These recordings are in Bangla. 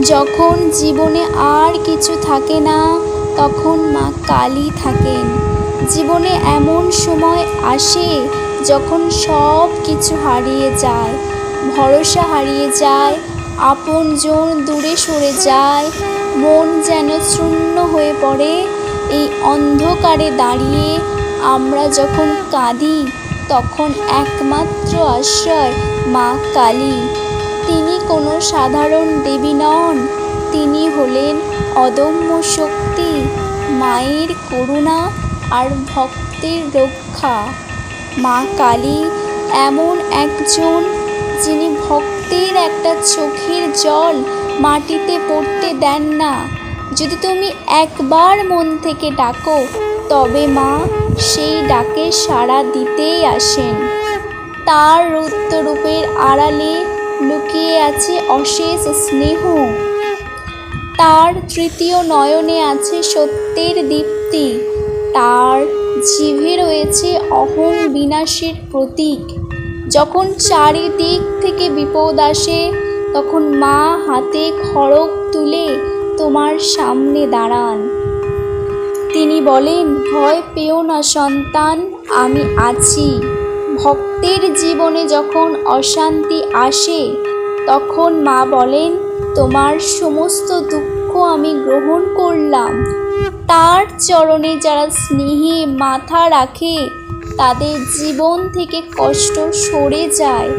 যখন জীবনে আর কিছু থাকে না, তখন মা কালী থাকেন। জীবনে এমন সময় আসে যখন সব কিছু হারিয়ে যায়, ভরসা হারিয়ে যায়, আপনজন দূরে সরে যায়, মন যেন শূন্য হয়ে পড়ে। এই অন্ধকারে দাঁড়িয়ে আমরা যখন কাঁদি, তখন একমাত্র আশ্রয় মা কালী। তিনি কোনো সাধারণ দেবী নন, তিনি হলেন অদম্য শক্তি, মায়ের করুণা আর ভক্তের রক্ষা। মা কালী এমন একজন যিনি ভক্তের একটা চোখের জল মাটিতে পড়তে দেন না। যদি তুমি একবার মন থেকে ডাকো, তবে মা সেই ডাকে সাড়া দিতেই আসেন। তার রুদ্ররূপের আড়ালে লুকিয়ে আছে অশেষ স্নেহ, তার তৃতীয় নয়নে আছে সত্যের দীপ্তি, তার জিভে রয়েছে অহং বিনাশের প্রতীক। যখন চারিদিক থেকে বিপদ আসে, তখন মা হাতে খড়গ তুলে তোমার সামনে দাঁড়ান। তিনি বলেন, ভয় পেও না সন্তান, আমি আছি। ভক্তের জীবনে যখন অশান্তি আসে, তখন মা বলেন, তোমার সমস্ত দুঃখ আমি গ্রহণ করলাম। তার চরণে যারা স্নেহে মাথা রাখে, তাদের জীবন থেকে কষ্ট সরে যায়।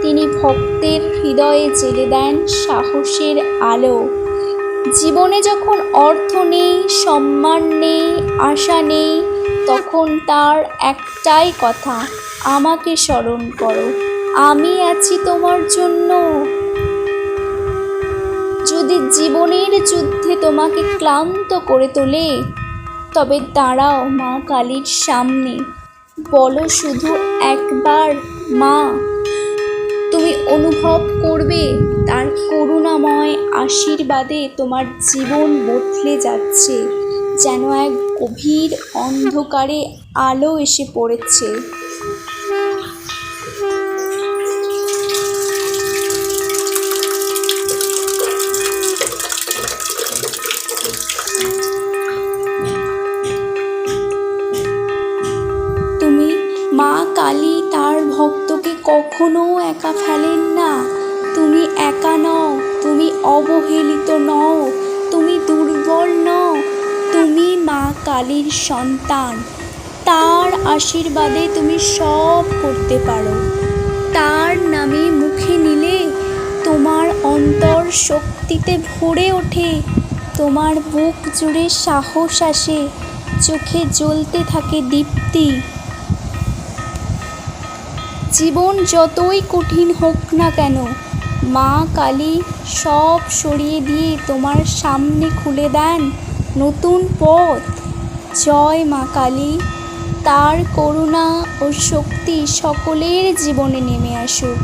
তিনি ভক্তের হৃদয়ে জ্বেলে দেন সাহসের আলো। জীবনে যখন অর্থ নেই, সম্মান নেই, আশা নেই, তখন তার একটাই কথা, আমাকে স্মরণ করো, আমি আছি তোমার জন্য। যদি জীবনের যুদ্ধে তোমাকে ক্লান্ত করে তোলে, তবে দাঁড়াও মা কালীর সামনে, বলো শুধু একবার মা। তুমি অনুভব করবে তার করুণাময় আশীর্বাদে তোমার জীবন বদলে যাচ্ছে, যেন এক গভীর অন্ধকারে আলো এসে পড়েছে। মা কালী তার ভক্তকে কখনো একা ফেলেন না। তুমি একা নও, তুমি অবহেলিত নও, তুমি দুর্বল নও, তুমি মা কালীর সন্তান। তার আশীর্বাদে তুমি সব করতে পারো। তার নামে মুখে নিলে তোমার অন্তর শক্তিতে ভরে ওঠে, তোমার বুক জুড়ে সাহস আসে, চোখে জ্বলতে থাকে দীপ্তি। জীবন যতই কঠিন হোক না কেন, মা কালী সব সরিয়ে দিয়ে তোমার সামনে খুলে দেন নতুন পথ। জয় মা কালী, তার করুণা ও শক্তি সকলের জীবনে নেমে আসুক।